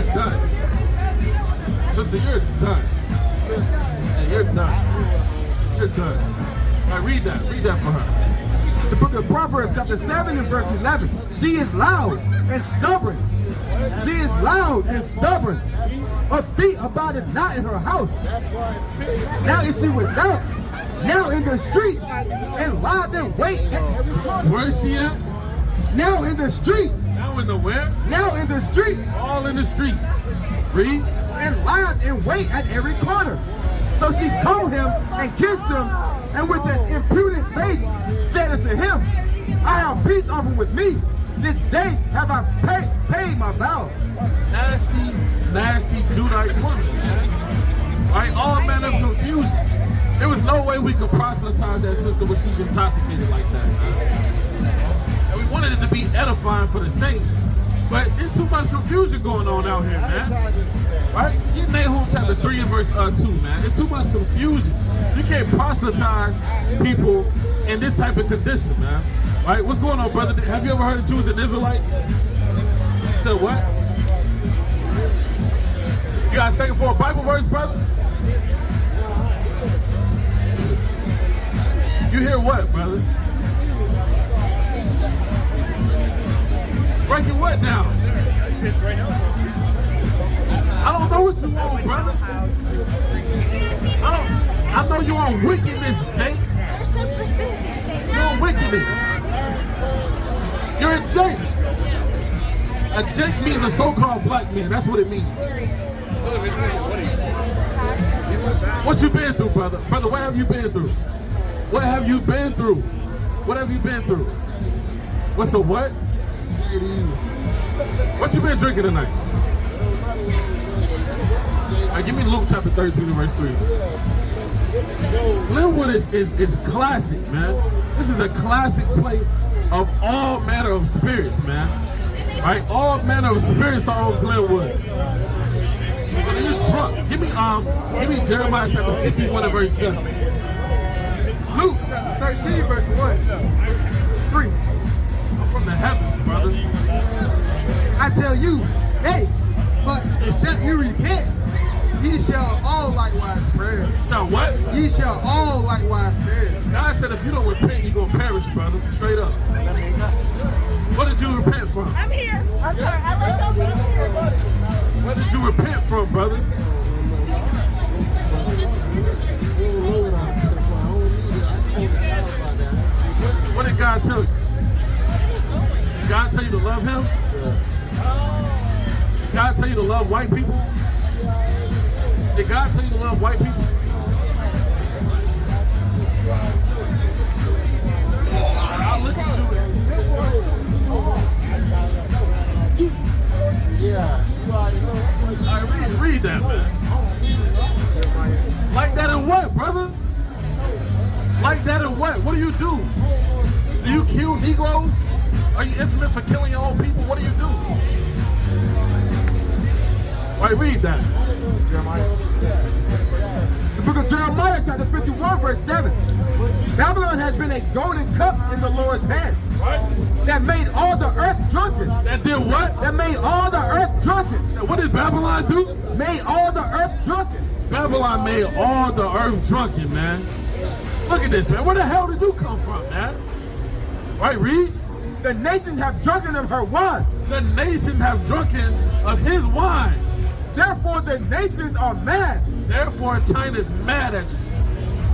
you're done. Sister, you're done. And you're done. You're done. All right, read that. Read that for her. The book of Proverbs, chapter 7 and verse 11. She is loud and stubborn. She is loud and stubborn. Her feet abideth not in her house. Now is she without. Now in the streets, and lieth in wait. Where is she at? Now in the streets. Now in the where? Now in the street. All in the streets. Read. And lieth in wait at every corner. So she called him and kissed him, and with an impudent face said unto him, I have peace often with me. This day have I paid my vows. Nasty, nasty Judite woman. Right? All manner of confusion. There was no way we could proselytize that sister when she's intoxicated like that, man. And we wanted it to be edifying for the saints, but there's too much confusion going on out here, man. Right? Get Nahum chapter 3 and verse 2, man. There's too much confusion. You can't proselytize people in this type of condition, man. Right? What's going on, brother? Have you ever heard of Jews and Israelite? You said what? You got a second for a Bible verse, brother? You hear what, brother? Breaking what down? I don't know what you want, brother. I know you on wickedness, Jake. You're so persistent. You're on wickedness. You're a Jake. A Jake means a so-called black man. That's what it means. What you been through, brother? Brother, what have you been through? What have you been through? What have you been through? What's a what? What you been drinking tonight? All right, give me Luke chapter 13 and verse 3. Glenwood is classic, man. This is a classic place of all manner of spirits, man. Right? All manner of spirits are on Glenwood. Whether you're drunk, give me Jeremiah chapter 51 and verse 7. Luke chapter 13, verse 1. 3. I'm from the heavens, brother. I tell you, hey, but except you repent, ye shall all likewise perish. So what? Ye shall all likewise perish. God said if you don't repent, you're going to perish, brother. Straight up. What did you repent from? I'm here. I'm sorry. I let go be here. What did you repent from, brother? What did God tell you? Did God tell you to love him? Did God tell you to love white people? Did God tell you to love white people? I'll look at you. Yeah, you already know. All right, read that, man. Like that in what, brother? Like that in what? What do you do? Do you kill Negroes? Are you infamous for killing your own people? What do you do? All right, read that. The book of Jeremiah, chapter 51, verse 7. Babylon has been a golden cup in the Lord's hand that made all the earth drunken. That did what? That made all the earth drunken. What did Babylon do? Made all the earth drunken. Babylon made all the earth drunken, man. Look at this, man. Where the hell did you come from, man? Right, read. The nations have drunken of her wine. The nations have drunken of his wine. Therefore the nations are mad. Therefore China's mad at you.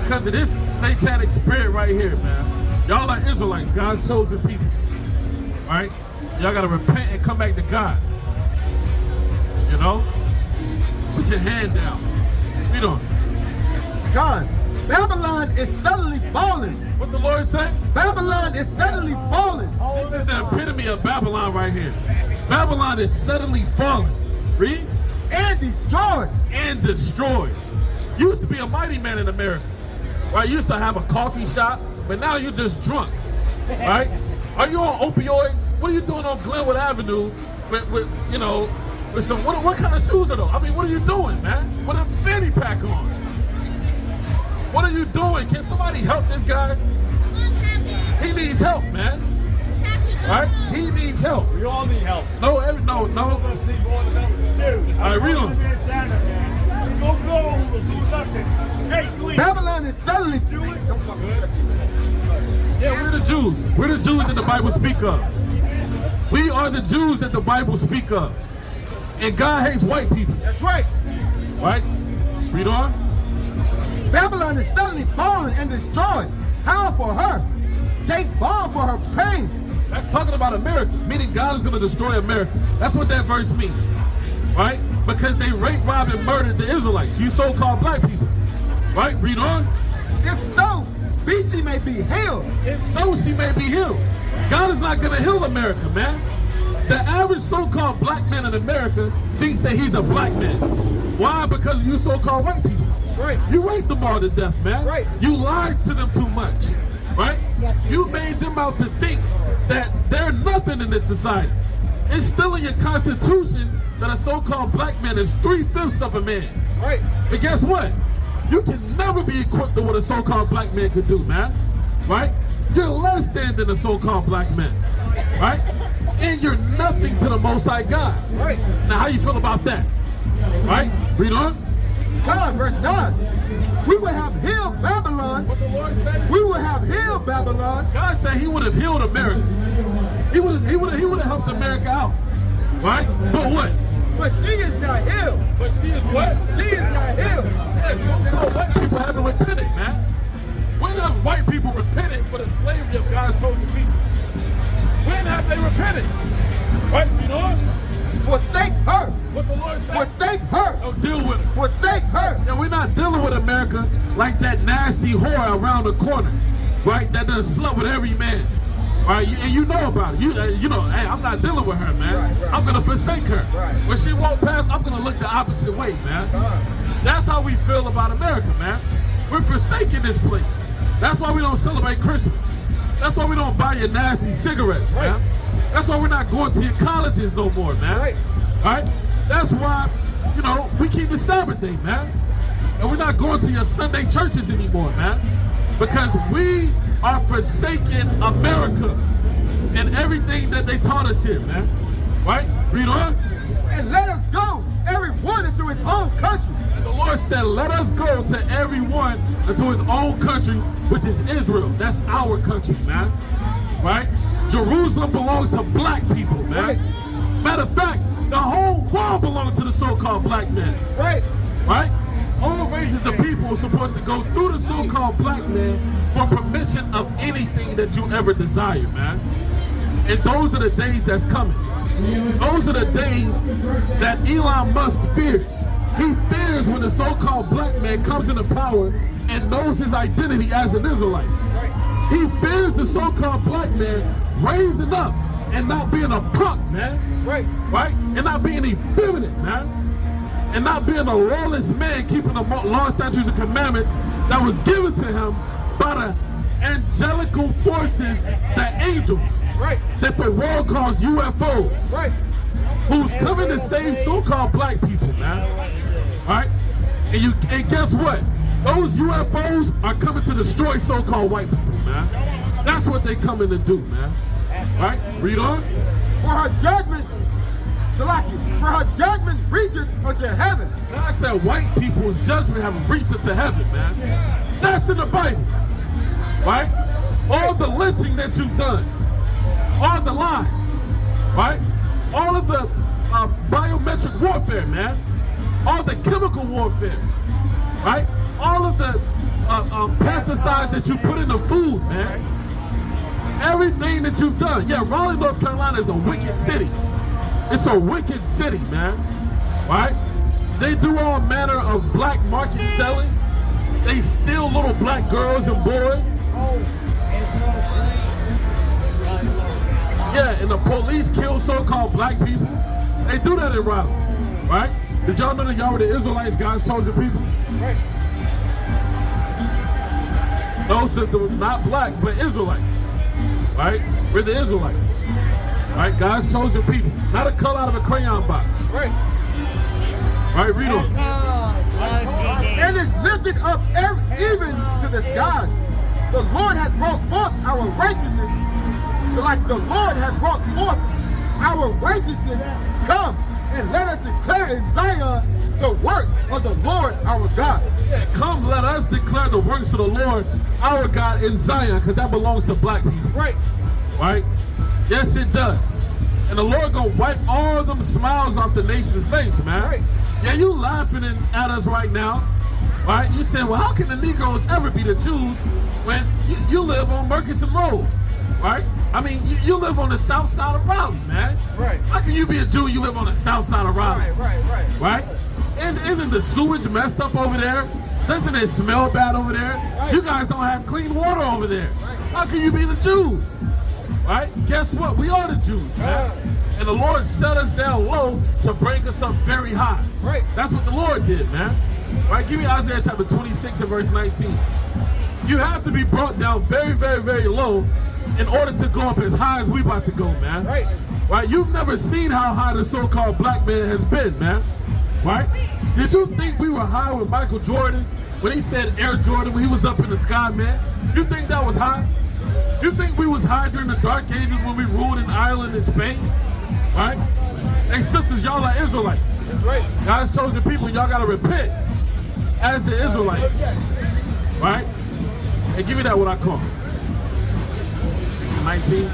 Because of this satanic spirit right here, man. Y'all are Israelites, God's chosen people. Right? Y'all gotta repent and come back to God. You know? Put your hand down. Read on. God, Babylon is suddenly falling. What the Lord said? Babylon is suddenly falling. This is the epitome of Babylon right here. Babylon is suddenly falling. Read. And destroyed. And destroyed. Used to be a mighty man in America. Right? Used to have a coffee shop, but now you're just drunk. Right? Are you on opioids? What are you doing on Glenwood Avenue with you know, with some, what kind of shoes are those? I mean, what are you doing, man? With a fanny pack on. What are you doing? Can somebody help this guy? He needs help, man. Right? He needs needs help. We all need help. No. All of us need more than help. All right, read on. Don't go, do nothing. Hey, you ain't Babylon is suddenly Yeah, we're the Jews. We're the Jews that the Bible speak of. We are the Jews that the Bible speak of. And God hates white people. That's right. Right? Read on. Babylon is suddenly fallen and destroyed. How for her? Take balm for her pain. That's talking about America, meaning God is going to destroy America. That's what that verse means. Right? Because they raped, robbed, and murdered the Israelites. You so-called black people. Right? Read on. If so, BC may be healed. If so, she may be healed. God is not going to heal America, man. The average so-called black man in America thinks that he's a black man. Why? Because of you so-called white people. Right. You raped them all to death, man. Right. You lied to them too much. Right? You made them out to think that they're nothing in this society. It's still in your constitution that a so-called black man is 3/5 of a man. Right. But guess what? You can never be equipped to what a so-called black man could do, man. Right? You're less than a so-called black man. Right? And you're nothing to the Most High God. Right. Now, how you feel about that? Right? Read on. God, verse 9. We will have healed Babylon. What the Lord said? We will have healed Babylon. God said he would have healed America. He would have helped America out. Right? But what? But she is not healed. But she is what? She is not healed. Yes, so white people haven't repented, man. When have white people repented for the slavery of God's chosen people? When have they repented? Right? You know what? Forsake her. What the Lord said? Forsake her. Don't deal with it. Forsake her. Yeah, we're not dealing with America like that nasty whore around the corner, right? That done slept with every man, right? And you know about it. You know, hey, I'm not dealing with her, man. Right. I'm gonna forsake her. Right. When she walk past, I'm gonna look the opposite way, man. That's how we feel about America, man. We're forsaking this place. That's why we don't celebrate Christmas. That's why we don't buy your nasty cigarettes, man. That's why we're not going to your colleges no more, man. Right. Right? That's why, you know, we keep the Sabbath day, man. And we're not going to your Sunday churches anymore, man. Because we are forsaking America and everything that they taught us here, man. Right? Read on. And let us go, every one into his own country. And the Lord said, let us go to everyone into his own country, which is Israel. That's our country, man. Right? Jerusalem belonged to black people, man. Right. Matter of fact, the whole world belonged to the so-called black man. Right. Right? All races of people are supposed to go through the so-called black man for permission of anything that you ever desire, man. And those are the days that's coming. Those are the days that Elon Musk fears. He fears when the so-called black man comes into power and knows his identity as an Israelite. He fears the so-called black man raising up and not being a punk, man. Right. Right? And not being effeminate, man. And not being a lawless man keeping the law, statutes, and commandments that was given to him by the angelical forces, the angels, Right. that the world calls UFOs, Right. who's coming to save so-called black people, man. Right? And guess what? Those UFOs are coming to destroy so-called white people, man. That's what they coming to do, man. Right? Read on. For her judgment, Salaki, for her judgment reacheth unto heaven. God said white people's judgment have reached into heaven, man. That's in the Bible. Right? All the lynching that you've done, all the lies, right? All of the biometric warfare, man. All the chemical warfare, right? All of the pesticides that you put in the food, man. Everything that you've done. Yeah, Raleigh, North Carolina is a wicked city. It's a wicked city, man. Right? They do all manner of black market selling. They steal little black girls and boys. Yeah, and the police kill so-called black people. They do that in Raleigh, right? Did y'all know that y'all were the Israelites, God's chosen people? Right. No, sister, not black, but Israelites, right? We're the Israelites, right? God's chosen people, not a color out of a crayon box. Right. Right, read on. And is lifted up even to the skies. The Lord hath brought forth our righteousness, like the Lord hath brought forth our righteousness, come and let us declare in Zion the works of the Lord our God. Come, let us declare the works of the Lord our God in Zion, because that belongs to black people. Right. Right? Yes, it does. And the Lord gonna wipe all them smiles off the nation's face, man. Right. Yeah, you laughing at us right now. Right? You saying, well, how can the Negroes ever be the Jews when you live on Murchison Road? Right? I mean, you live on the south side of Raleigh, man. Right. How can you be a Jew and you live on the south side of Raleigh? Right. Right? Isn't the sewage messed up over there? Doesn't it smell bad over there? Right. You guys don't have clean water over there. How can you be the Jews? Right? Guess what? We are the Jews, man. And the Lord set us down low to bring us up very high. Right. That's what the Lord did, man. Right? Give me Isaiah chapter 26 and verse 19. You have to be brought down very, very, very low in order to go up as high as we about to go, man. Right. Right? You've never seen how high the so-called black man has been, man. Right? Did you think we were high with Michael Jordan when he said Air Jordan when he was up in the sky, man? You think that was high? You think we was high during the Dark Ages when we ruled in Ireland and Spain? Right? Hey, sisters, y'all are Israelites. That's right. God's chosen people, y'all gotta repent as the Israelites. Right? Hey, give me that what I call. It's 19.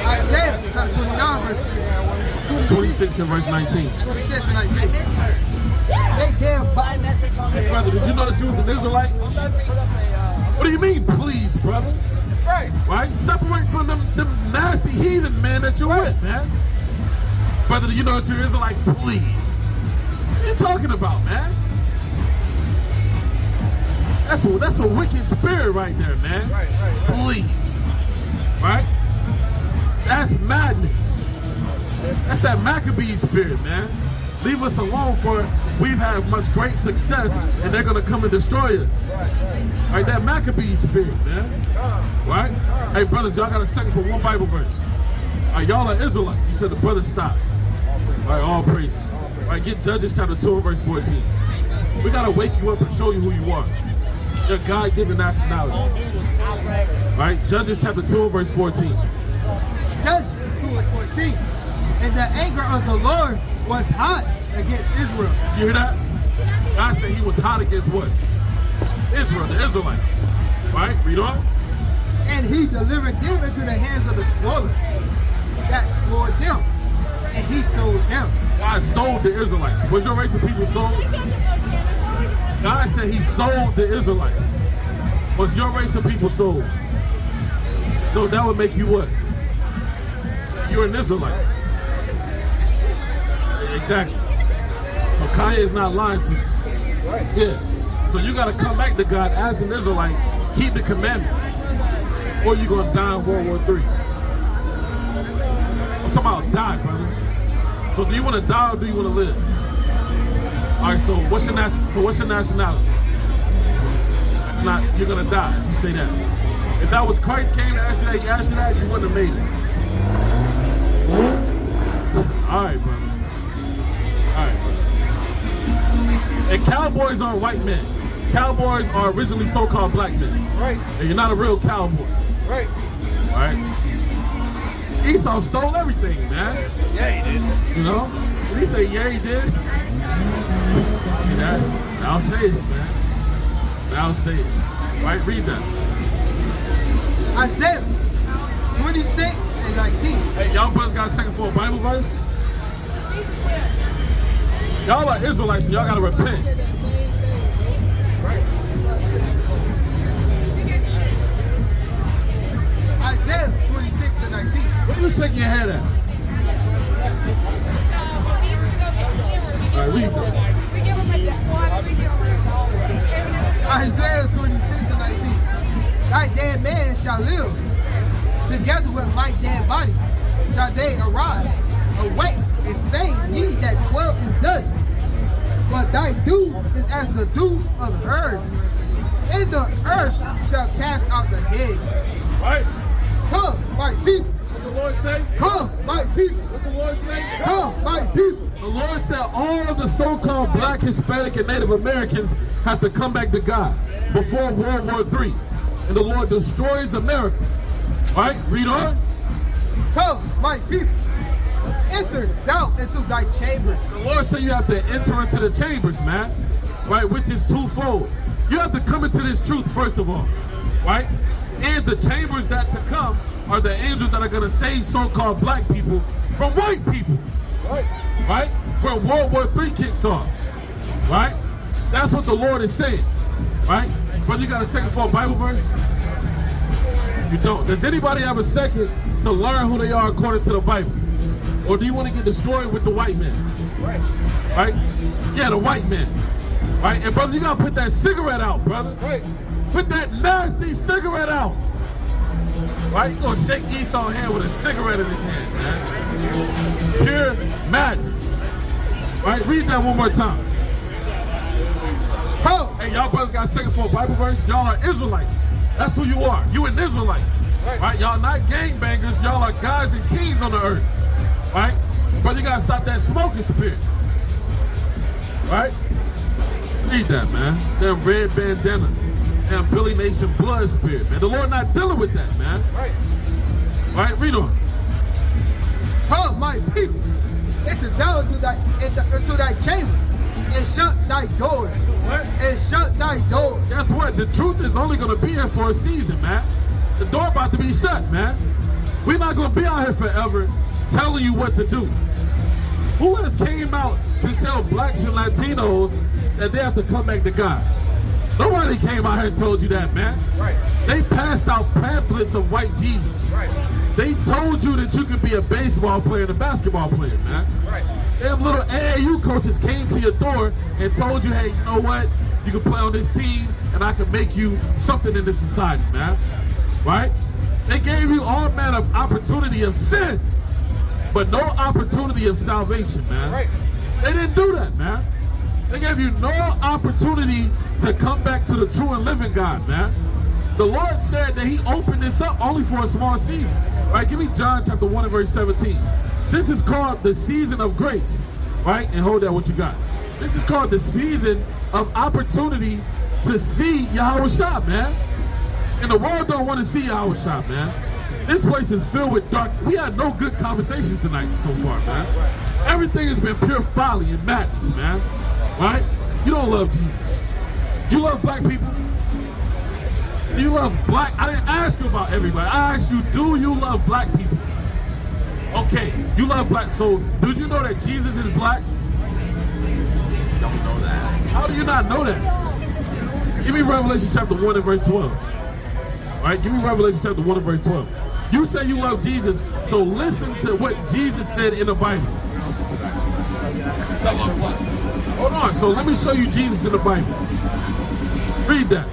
Isaiah chapter 29 verse 26 and verse 19. 26 and 19. They damn Hey, brother, did you know that you was an Israelite? What do you mean, please, brother? Right. Right? Separate from them nasty heathen, man, that you're with, man. Brother, do you know that you're Israelite? Please. What are you talking about, man? That's a wicked spirit right there, man. Right. Please. Right? That's madness. That's that Maccabee spirit, man. Leave us alone, for we've had much great success and they're gonna come and destroy us. Right, that Maccabee spirit, man. Right? Hey brothers, y'all got a second for one Bible verse. Alright, y'all are Israelites. You said the brother stop. Alright, all praises. Alright, get Judges chapter 2 and verse 14. We gotta wake you up and show you who you are. Your God-given nationality. Right? Judges chapter 2 and verse 14. Judges 2 and 14. And the anger of the Lord was hot against Israel. Did you hear that? God said he was hot against what? Israel, the Israelites. Right? Read on. And he delivered them into the hands of the spoilers that spoiled them. And he sold them. God sold the Israelites. Was your race of people sold? God said he sold the Israelites. Was your race of people sold? So that would make you what? You're an Israelite. Exactly. So Kanye is not lying to you. Yeah. So you got to come back to God as an Israelite, keep the commandments, or you're going to die in World War III. I'm talking about die, brother. So do you want to die or do you want to live? All right, so what's your nationality? That's not, you're going to die if you say that. If that was Christ came to ask you that, he asked you that, you wouldn't have made it. All right, brother. All right, brother. And cowboys aren't white men. Cowboys are originally so-called black men. Right. And you're not a real cowboy. Right. All right? Esau stole everything, man. Yeah, he did. You know? When he say, yeah, he did. See that? Thou sayest, man. Thou sayest. Right? Read that. Isaiah 26 and 19. Hey, y'all brothers got a second for a Bible verse? Y'all are Israelites, so y'all gotta repent. Isaiah 26 and 19. What are you shaking your head at? All right, read that. Isaiah 26 and 19. Thy dead man shall live. Together with my dead body shall they arise. Awake and say, ye that dwell in dust. But thy dew is as the dew of earth. And the earth shall cast out the dead. Right? Come, my people. What the Lord say? Come, my people. What the Lord say? Come, my people. The Lord said all of the so-called black, Hispanic, and Native Americans have to come back to God before World War III. and the Lord destroys America. Right? Read on. Come, my people, enter down into thy chambers. The Lord said you have to enter into the chambers, man. Right? Which is twofold. You have to come into this truth, first of all. Right? And the chambers that to come are the angels that are going to save so-called black people from white people. Right? Where World War III kicks off. Right? That's what the Lord is saying. Right? Brother, you got a second for a Bible verse? You don't. Does anybody have a second to learn who they are according to the Bible? Or do you want to get destroyed with the white man? Right? Yeah, the white man. Right? And brother, you got to put that cigarette out, brother. Put that nasty cigarette out. Right? You're going to shake Esau's hand with a cigarette in his hand, man. Pure madness. Right? Read that one more time. Come. Hey, y'all brothers got a second for a Bible verse? Y'all are Israelites. That's who you are. You an Israelite. Right? Y'all not gangbangers. Y'all are gods and kings on the earth. Right? But you got to stop that smoking spirit. Right? Read that, man. That red bandana. That Billy Nation blood spirit, man. The Lord not dealing with that, man. Right? Read on. Come, my people, enter down into thy chamber, and shut thy doors. And shut thy doors. Guess what? The truth is only going to be here for a season, man. The door about to be shut, man. We're not going to be out here forever telling you what to do. Who has came out to tell blacks and Latinos that they have to come back to God? Nobody came out here and told you that, man. They passed out pamphlets of white Jesus. They told you that you could be a baseball player and a basketball player, man. Them little AAU coaches came to your door and told you, hey, you know what? You can play on this team and I can make you something in this society, man. Right? They gave you all manner of opportunity of sin, but no opportunity of salvation, man. They didn't do that, man. They gave you no opportunity to come back to the true and living God, man. The Lord said that he opened this up only for a small season. Right? Give me John chapter 1 and verse 17. This is called the season of grace. Right? And hold that what you got. This is called the season of opportunity to see Yahweh Shah, man. And the world don't want to see Yahweh Shah, man. This place is filled with dark. We had no good conversations tonight so far, man. Everything has been pure folly and madness, man. Right? You don't love Jesus. You love black people. You love black. I didn't ask you about everybody. I asked you, do you love black people? Okay, you love black. So, did you know that Jesus is black? Don't know that. How do you not know that? Give me Revelation chapter 1 and verse 12. All right, give me Revelation chapter 1 and verse 12. You say you love Jesus, so listen to what Jesus said in the Bible. Hold on, so let me show you Jesus in the Bible. Read that.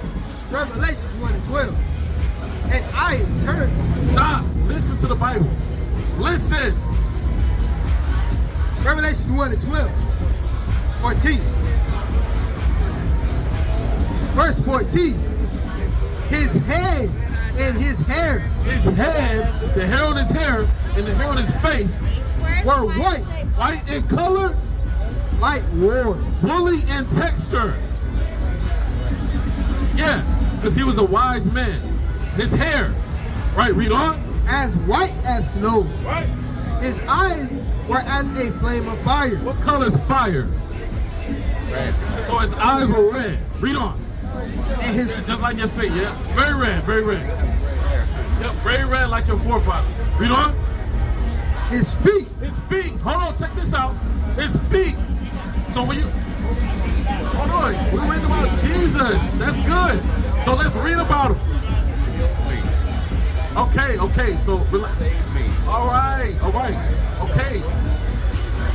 Revelation 1 and 12. And I turned. Stop. Listen to the Bible. Listen. Revelation 1 and 12. 14. Verse 14. His head and his hair. His head, the hair on his hair, and the hair on his face were white. White in color, like wool. woolly in texture. Yeah, because he was a wise man. His hair, right, read on. As white as snow. Right. His eyes were as a flame of fire. What color is fire? Red. So his eyes were red. Read on. And his, Just like your face, yeah. Very red, very red. Yep, very red like your forefather. Read on. his feet. His feet. Hold on, check this out. His feet. So when you, hold on, we're reading about Jesus. That's good. So let's read about him. Okay, so relax. All right, okay.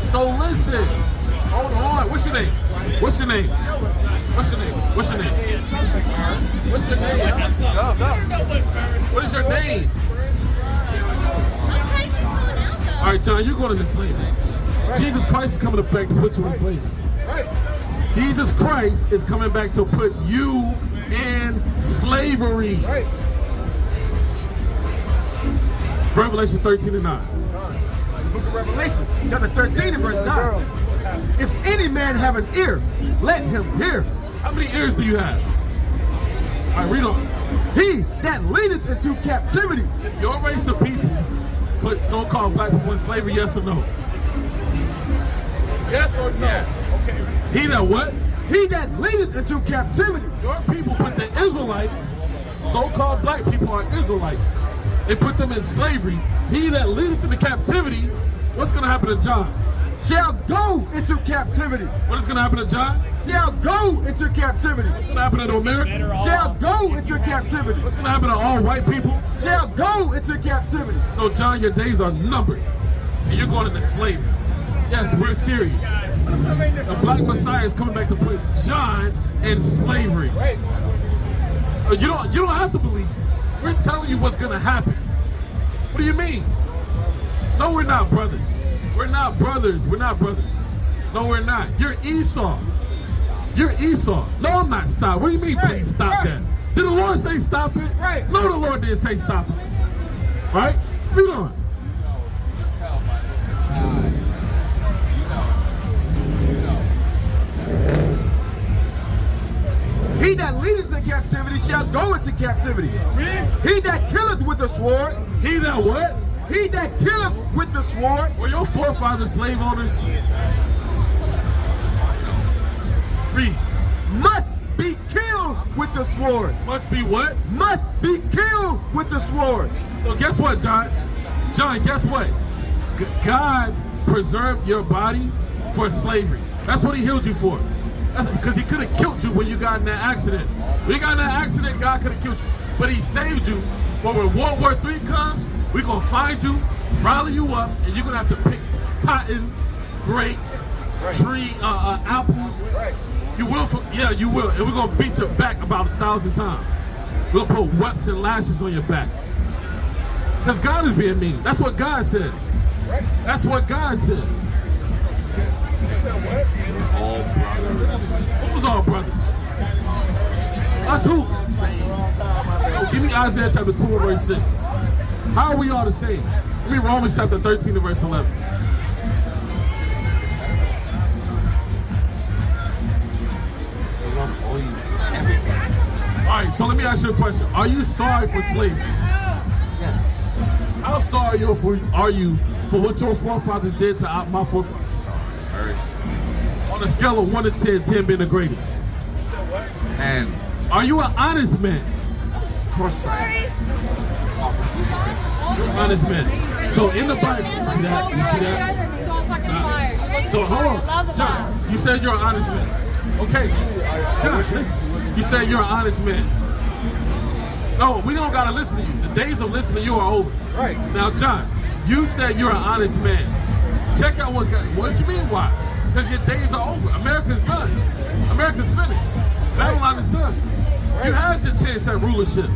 So listen, hold on. What's your name? What's your name? What is your name? All right, John, you're going into slavery. Jesus Christ is coming back to put you in slavery. Jesus Christ is coming back to put you in slavery. Revelation 13 and 9. Book of Revelation, chapter 13 and verse 9. If any man have an ear, let him hear. How many ears do you have? All right, read on. He he that leadeth into captivity. Your race of people put so-called black people in slavery, yes or no? Yes or no? Okay. He that what? He that leadeth into captivity. Your people put the Israelites, so-called black people are Israelites. They put them in slavery. He that leadeth into captivity, what's going to happen to John? Shall go into captivity. What is going to happen to John? Shall go into captivity. What's going to happen to America? Shall go into captivity. What's going to happen to all white people? Shall go into captivity. So John, your days are numbered. And you're going into slavery. Yes, we're serious. The black Messiah is coming back to put John in slavery. You don't have to believe. We're telling you what's going to happen. What do you mean? No, we're not brothers. We're not brothers. We're not brothers. No, we're not. You're Esau. You're Esau. No, I'm not. Stop. What do you mean, please stop that? Did the Lord say stop it? Right. No, the Lord didn't say stop it. Right? Read on. He that leadeth into captivity shall go into captivity. He that killeth with the sword. He that what? He that killeth with the sword. Were your forefathers slave owners? Read. Must be killed with the sword. Must be what? Must be killed with the sword. So guess what, John? John, guess what? God preserved your body for slavery. That's what he healed you for. Because he could have killed you when you got in that accident. When you got in that accident, God could have killed you. But he saved you. But when World War III comes, we're going to find you, rally you up, and you're going to have to pick cotton, grapes, tree, apples. You will, yeah, you will. And we're going to beat your back about 1,000 times. We're going to put whips and lashes on your back. Because God is being mean. That's what God said. That's what God said. All brothers. Who's all brothers? Us who? Give me Isaiah chapter 2 and verse 6. How are we all the same? Give me Romans chapter 13 and verse 11. All right, so let me ask you a question. Are you sorry for slavery? Yes. How sorry are you for what your forefathers did to my forefathers? On a scale of 1 to 10, 10 being the greatest. And Are you an honest man? of course I am. You're an honest man. So in the Bible, you see that? You see that? So hold on, John. You said you're an honest man. Okay, John, listen. You said you're an honest man. No, we don't gotta listen to you. The days of listening to you are over. Right. Now, John, you said you're an honest man. Check out what God. What do you mean why? Because your days are over. America's done. America's finished. Babylon is done. You had your chance at rulership.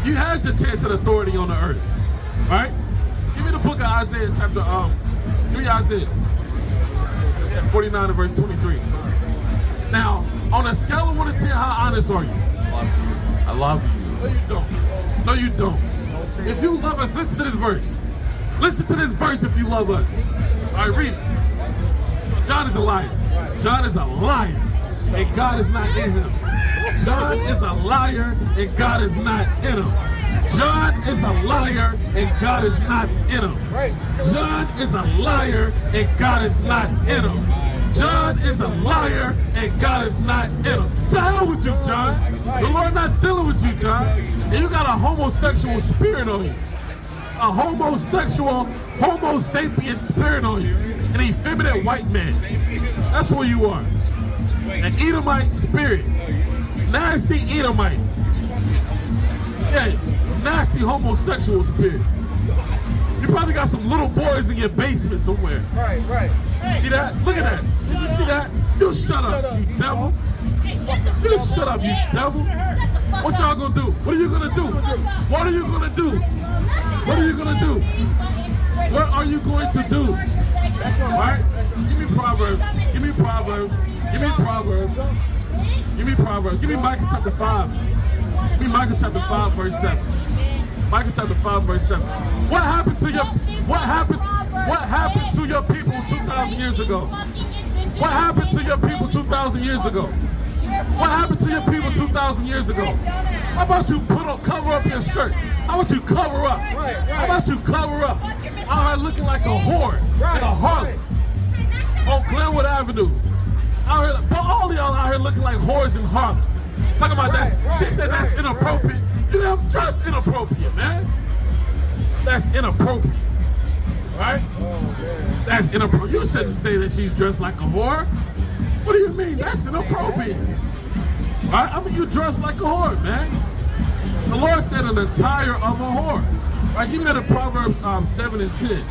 You had your chance at authority on the earth. All right? Give me the book of Isaiah chapter, give me Isaiah 49 and verse 23. Now, on a scale of 1 to 10, how honest are you? I love you. No, you don't. No, you don't. If you love us, listen to this verse. Listen to this verse if you love us. All right, read it. So John is a liar. John is a liar, and God is not in him. John is a liar, and God is not in him. John is a liar, and God is not in him. John is a liar, and God is not in him. John is a liar, and God is not in him. To hell with you, John. The Lord not dealing with you, John. And you got a homosexual spirit on you. A homosexual, homo sapien spirit on you. An effeminate white man. That's what you are. An Edomite spirit. Nasty Edomite. Yeah, nasty homosexual spirit. You probably got some little boys in your basement somewhere. Right. You see that? Look at that. Did you see that? You shut up, you devil. You shut up, you devil. What y'all gonna do? What are you gonna do? What are you gonna do? What are you gonna do? What are you going to do? Alright? Give me Proverbs. Give me Proverbs. Give me Proverbs. Give me Proverbs. Give me Micah chapter 5. Give me Micah chapter 5, verse 7. Micah chapter 5, verse 7. What happened to your people 2,000 years ago? What happened to your people 2,000 years ago? What happened to your people 2,000 years ago? How about you cover up your shirt? How about you cover up? How about you cover up? Out here looking like a whore and a harlot on Glenwood Avenue. Out here, but all y'all out here looking like whores and harlots. Talking about that. She said that's inappropriate. You know, dressed inappropriate, man. That's inappropriate. Right? That's inappropriate. You shouldn't say that she's dressed like a whore. What do you mean? That's inappropriate. Right? I mean, you dress like a whore, man. The Lord said an attire of a whore. Right? Give me that in Proverbs 7 and 10.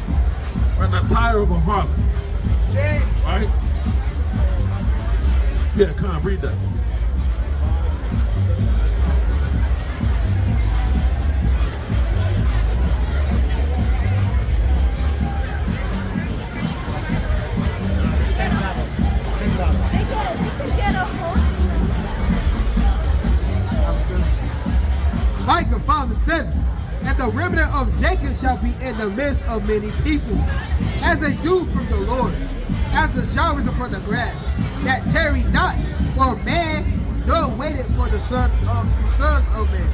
Right? An attire of a harlot. Right? Yeah, come on, read that. Micah 5 and 7. And the remnant of Jacob shall be in the midst of many people, as a dew from the Lord, as the showers upon the grass, that tarry not for man, nor waited for the sons of men.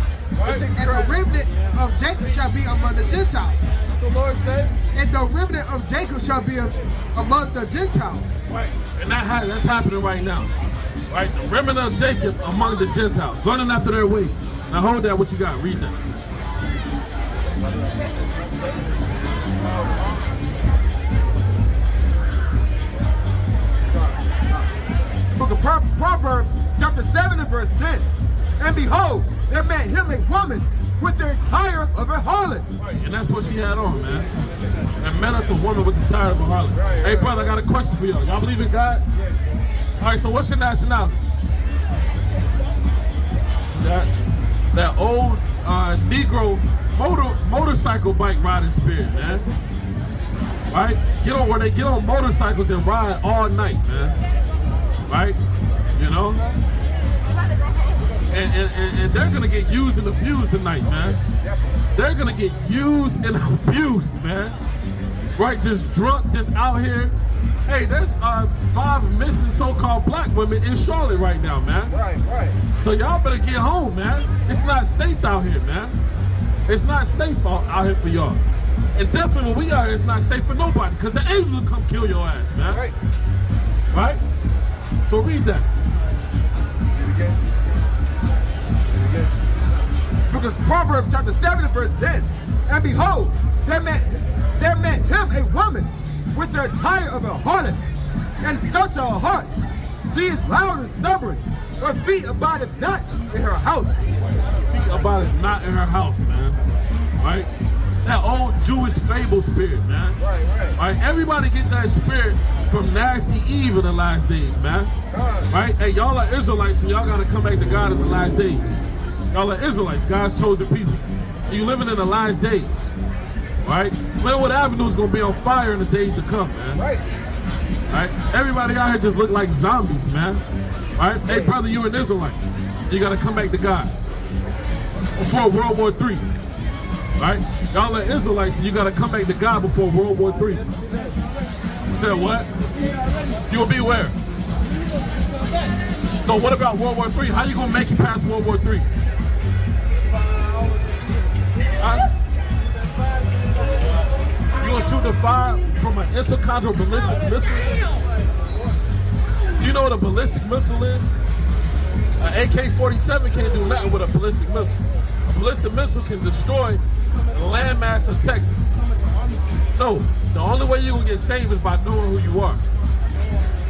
And the remnant of Jacob shall be among the Gentiles. The Lord said. And the remnant of Jacob shall be among the Gentiles. Right. And that's happening right now. Right? The remnant of Jacob among the Gentiles. Running after their way. Now hold that, what you got? Read that. Book of Proverbs, chapter 7 and verse 10. And behold, there met him a woman with the attire of a harlot. Right, and that's what she had on, man. And met us a woman with the attire of a harlot. Hey, brother, I got a question for y'all. Y'all believe in God? All right, so what's your nationality? That old Negro motorcycle bike riding spirit, man. Right? Get on where they get on motorcycles and ride all night, man. Right? You know? And they're gonna get used and abused tonight, man. They're gonna get used and abused, man. Right? Just drunk, just out here. Hey, there's 5 missing so-called black women in Charlotte right now, man. Right. So y'all better get home, man. It's not safe out here, man. It's not safe out here for y'all. And definitely when we are here, it's not safe for nobody, because the angels will come kill your ass, man. Right? So read that. Because Proverbs chapter 7 and verse 10. And behold, there met him a woman with the attire of a harlot, and such a heart. She is loud and stubborn. Her feet abideth not in her house. Feet abideth not in her house, man. Right? That old Jewish fable spirit, man. Right? Everybody get that spirit from nasty Eve in the last days, man. Right? Hey, y'all are Israelites, and y'all gotta come back to God in the last days. Y'all are Israelites, God's chosen people. And you living in the last days. Right? Glenwood Avenue is gonna be on fire in the days to come, man. Right? Everybody out here just look like zombies, man. Right? Hey, brother, you're an Israelite. You gotta come back to God. Before World War III. Right? Y'all are Israelites, and you gotta come back to God before World War III. You said what? You will be where? So what about World War III? How you gonna make it past World War III? Huh? You gonna shoot the fire from an intercontinental ballistic missile? You know what a ballistic missile is? An AK-47 can't do nothing with a ballistic missile. A ballistic missile can destroy the landmass of Texas. No, the only way you're gonna get saved is by knowing who you are.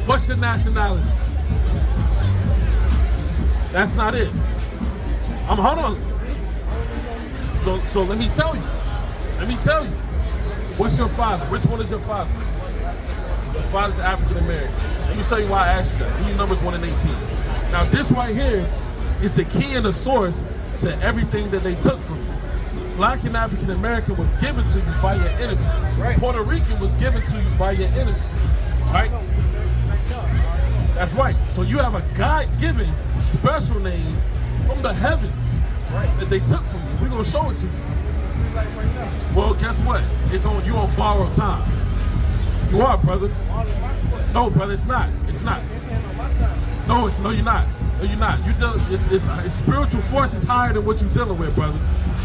What's your nationality? That's not it. Hold on. So let me tell you. What's your father? Which one is your father? Your father's African American. Let me tell you why I asked you that. These numbers 1 and 18. Now this right here is the key and the source to everything that they took from you. Black and African American was given to you by your enemy. Right. Puerto Rican was given to you by your enemy. Right? That's right. So you have a God-given special name from the heavens that they took from you. We're gonna show it to you. Well, guess what? It's on you on borrowed time. You are, brother. No, brother, it's not. It's not. No, you're not. No, you're not. It's spiritual forces higher than what you're dealing with, brother.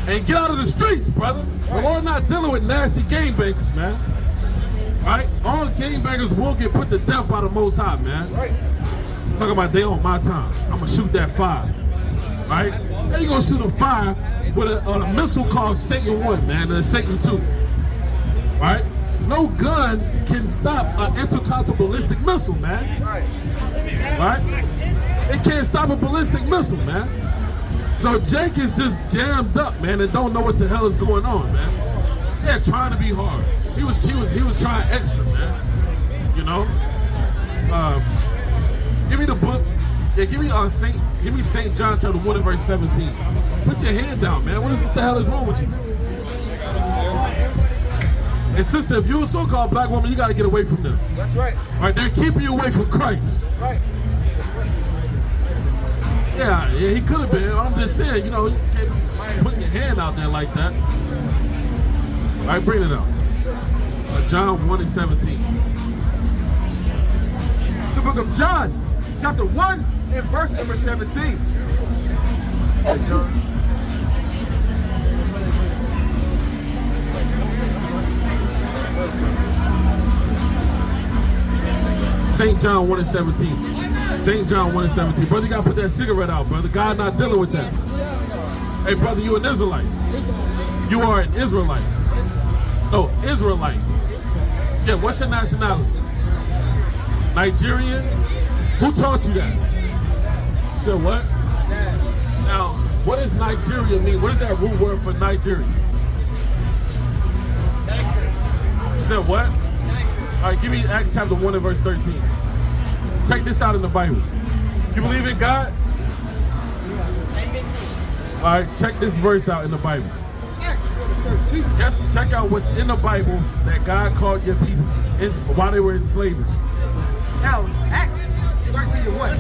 And get out of the streets, brother. The Lord not dealing with nasty gangbangers, man. Right? All gangbangers will get put to death by the Most High, man. Talking about they on my time. I'm gonna shoot that fire. Right? How you gonna shoot a fire with a missile called Satan 1, man, and Satan 2? Right? No gun can stop an intercontinental ballistic missile, man. Right? It can't stop a ballistic missile, man. So Jake is just jammed up, man, and don't know what the hell is going on, man. Yeah, trying to be hard. He was trying extra, man. You know? Give me the book. Yeah, give me St. John chapter 1 and verse 17. Put your hand down, man. What the hell is wrong with you? And sister, if you're a so-called black woman, you gotta get away from them. That's right. All right, they're keeping you away from Christ. Right. Yeah, he could have been. I'm just saying, you know, you can't put your hand out there like that. All right, bring it up. John 1 and 17. The book of John, chapter 1 and verse number 17. Hey, John. St. John 1 and 17. St. John 1 and 17. Brother, you gotta put that cigarette out, brother. God not dealing with that. Hey, brother, you an Israelite. You are an Israelite. No, Israelite. Yeah, what's your nationality? Nigerian? Who taught you that? You said what? Now, what does Nigeria mean? What is that root word for Nigeria? You said what? All right, give me Acts chapter 1 and verse 13. Check this out in the Bible. You believe in God? All right, check this verse out in the Bible. Just check out what's in the Bible that God called your people while they were in slavery. Now, Acts 13 and 1.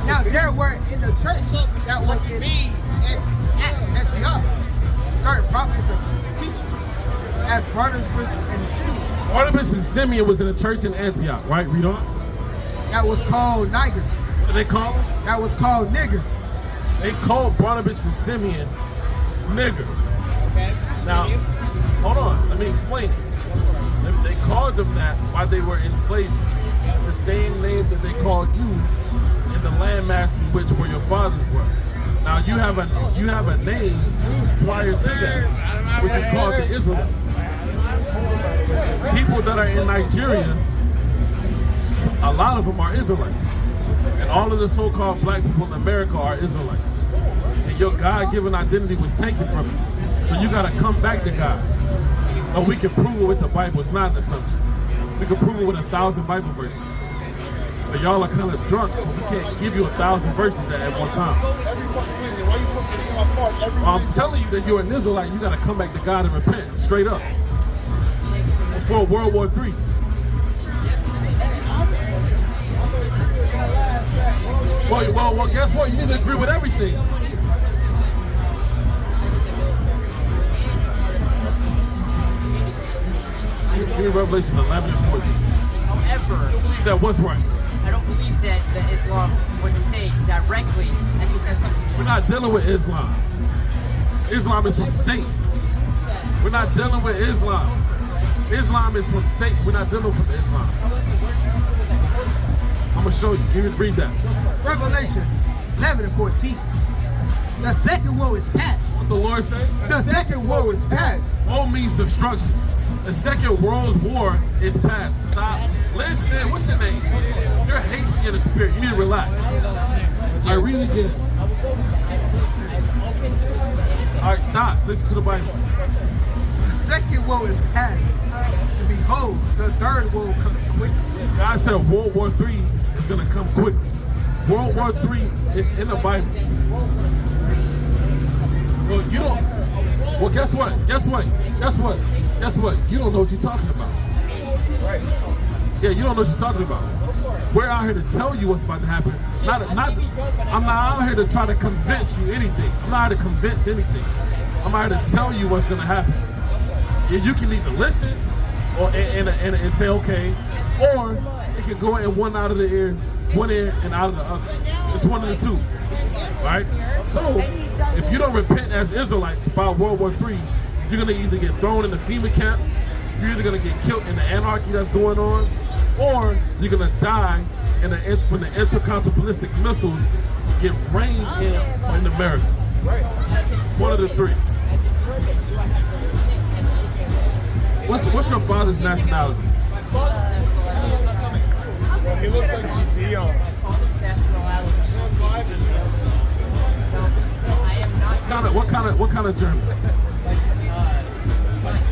Now, there were in the church that was in Antioch certain prophets and teachers, as Barnabas and Simeon. Barnabas and Simeon was in a church in Antioch, right? Read on. That was called niggers. What did they call them? That was called nigger. They called Barnabas and Simeon nigger. Okay. Now, hold on, let me explain it. They called them that while they were in slavery. It's the same name that they called you in the landmass in which where your fathers were. Now you have a name prior to that, which is called the Israelites. People that are in Nigeria, a lot of them are Israelites. And all of the so-called black people in America are Israelites. And your God-given identity was taken from you. So you gotta come back to God. Or we can prove it with the Bible. It's not an assumption. We can prove it with 1,000 Bible verses. But y'all are kind of drunk, so we can't give you 1,000 verses at one time. I'm telling you that you're an Israelite, you gotta come back to God and repent, straight up. Before World War III. Well, guess what? You need to agree with everything. Give me Revelation 11 and 14. However, I believe that what's right. I don't believe that Islam would say directly that he said something. We're not dealing with Islam. Islam is from Satan. We're not dealing with Islam. Islam is from Satan. We're not dealing with Islam. I'm going to show you. Give me read that. Revelation 11 and 14. The second woe is past. What the Lord say? The second woe is past. Woe means destruction. The Second World War is past. Stop. Listen, what's your name? You're hasty in the spirit. You need to relax. I read it again. All right, stop. Listen to the Bible. The second woe is past. And behold, the third woe comes quickly. God said World War III is going to come quickly. World War III is in the Bible. Well, you don't. Well, guess what? Guess what? Guess what? Guess what? You don't know what you're talking about. Yeah, you don't know what you're talking about. We're out here to tell you what's about to happen. I'm not out here to try to convince you anything. I'm not here to convince anything. I'm out here to tell you what's going to happen. Yeah, you can either listen or and say okay, or it can go in one out of the ear one ear and out of the other. It's one of the two, right? So if you don't repent as Israelites by World War III, you're gonna either get thrown in the FEMA camp, you're either gonna get killed in the anarchy that's going on, or you're gonna die when the intercontinental missiles get rained in America. One of the three. What's your father's nationality? He looks like Gideon. What kind of German?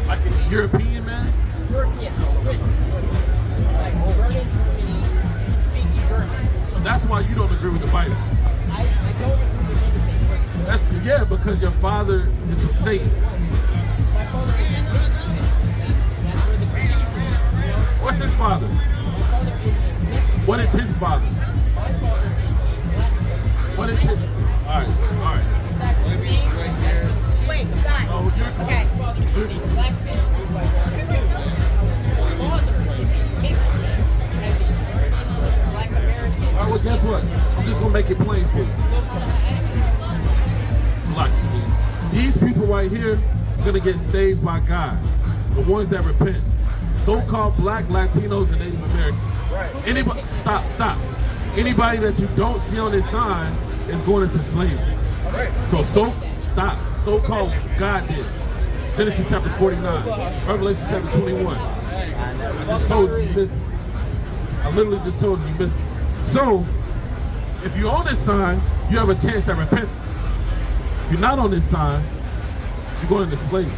Like a European man? So that's why you don't agree with the Bible. Yeah, because your father is from Satan. What's his father? What is his father? What is his? All right. Wait, guys. Oh, you're Okay. All right, well, guess what? I'm just gonna make it plain for you. It's like these people right here are gonna get saved by God. The ones that repent. So-called black, Latinos, and Native Americans. Anybody, stop. Anybody that you don't see on this sign is going into slavery. So-called God did. Genesis chapter 49, Revelation chapter 21. I just told you missed it. I literally just told you missed it. So, if you're on this sign, you have a chance at repentance. If you're not on this sign, you're going into slavery.